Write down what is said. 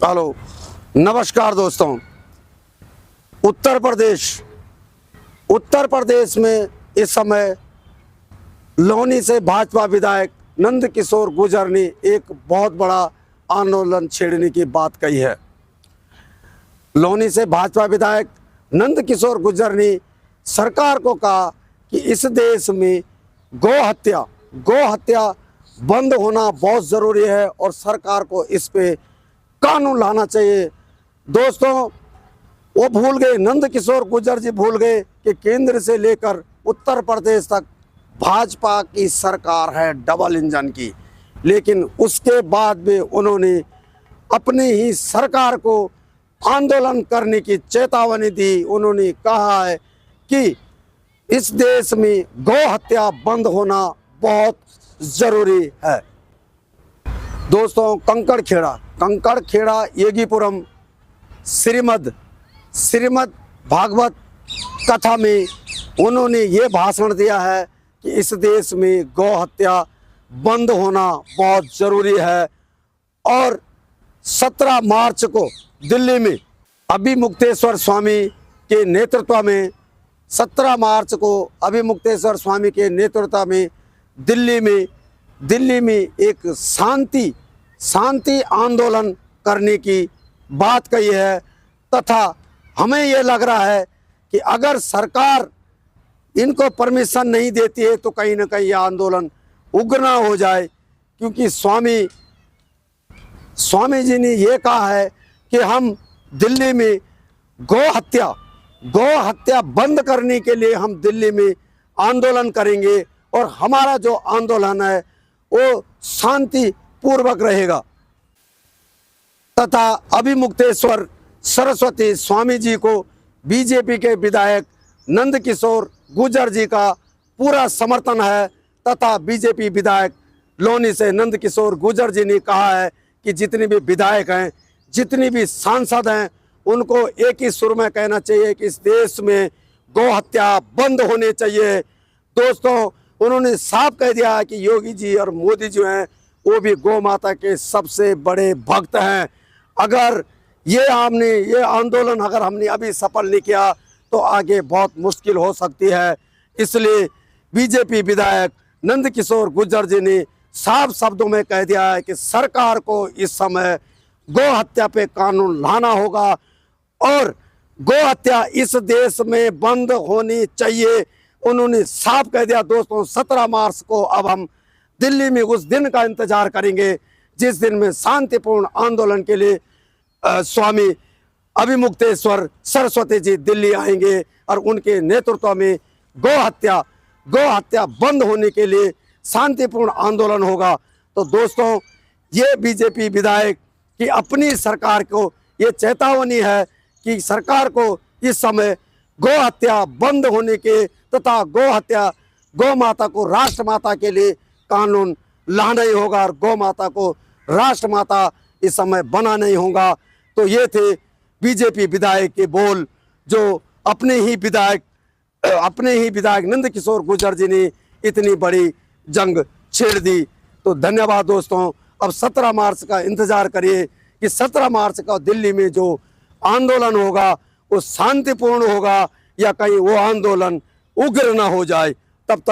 Hello, नमस्कार दोस्तों। उत्तर प्रदेश में इस समय लोनी से भाजपा विधायक नंद किशोर गुर्जर ने एक बहुत बड़ा आंदोलन छेड़ने की बात कही है। लोनी से भाजपा विधायक नंद किशोर गुर्जर ने सरकार को कहा कि इस देश में गौ हत्या बंद होना बहुत ज़रूरी है और सरकार को इस पे कानून लाना चाहिए। दोस्तों, वो भूल गए, नंद किशोर गुर्जर जी भूल गए कि केंद्र से लेकर उत्तर प्रदेश तक भाजपा की सरकार है डबल इंजन की, लेकिन उसके बाद भी उन्होंने अपनी ही सरकार को आंदोलन करने की चेतावनी दी। उन्होंने कहा है कि इस देश में गौ हत्या बंद होना बहुत ज़रूरी है। दोस्तों, कंकड़ खेड़ा येगीपुरम श्रीमद् भागवत कथा में उन्होंने ये भाषण दिया है कि इस देश में गौ हत्या बंद होना बहुत ज़रूरी है। और 17 मार्च को दिल्ली में अभिमुक्तेश्वर स्वामी के नेतृत्व में 17 मार्च को अभिमुक्तेश्वर स्वामी के नेतृत्व में दिल्ली में एक शांति आंदोलन करने की बात कही है। तथा हमें ये लग रहा है कि अगर सरकार इनको परमिशन नहीं देती है तो कहीं ना कहीं यह आंदोलन उग्र ना हो जाए, क्योंकि स्वामी जी ने ये कहा है कि हम दिल्ली में गौ हत्या बंद करने के लिए हम दिल्ली में आंदोलन करेंगे और हमारा जो आंदोलन है वो शांति पूर्वक रहेगा। तथा अभिमुक्तेश्वर सरस्वती स्वामी जी को बीजेपी के विधायक नंद किशोर गुर्जर जी का पूरा समर्थन है। तथा बीजेपी विधायक लोनी से नंद किशोर गुर्जर जी ने कहा है कि जितने भी विधायक हैं, जितनी भी सांसद हैं, उनको एक ही सुर में कहना चाहिए कि इस देश में गौ हत्या बंद होने चाहिए। दोस्तों, उन्होंने साफ कह दिया है कि योगी जी और मोदी जो हैं वो भी गौ माता के सबसे बड़े भक्त हैं। अगर ये आंदोलन अगर हमने अभी सफल नहीं किया तो आगे बहुत मुश्किल हो सकती है। इसलिए बीजेपी विधायक नंद किशोर गुर्जर जी ने साफ शब्दों में कह दिया है कि सरकार को इस समय गौ हत्या पे कानून लाना होगा और गौ हत्या इस देश में बंद होनी चाहिए। उन्होंने साफ कह दिया। दोस्तों, 17 मार्च को अब हम दिल्ली में उस दिन का इंतजार करेंगे जिस दिन में शांतिपूर्ण आंदोलन के लिए स्वामी अभिमुक्तेश्वर सरस्वती जी दिल्ली आएंगे और उनके नेतृत्व में गौ हत्या बंद होने के लिए शांतिपूर्ण आंदोलन होगा। तो दोस्तों, ये बीजेपी विधायक की अपनी सरकार को ये चेतावनी है कि सरकार को इस समय गौ हत्या बंद होने के तथा गौ माता को राष्ट्रमाता के लिए कानून लाना ही होगा और गौ माता को राष्ट्रमाता इस समय बना नहीं होगा। तो ये थे बीजेपी विधायक के बोल, जो अपने ही विधायक नंद किशोर गुर्जर जी ने इतनी बड़ी जंग छेड़ दी। तो धन्यवाद दोस्तों। अब 17 मार्च का इंतजार करिए कि 17 मार्च का दिल्ली में जो आंदोलन होगा वो शांतिपूर्ण होगा या कहीं वो आंदोलन उग्र ना हो जाए। तब तक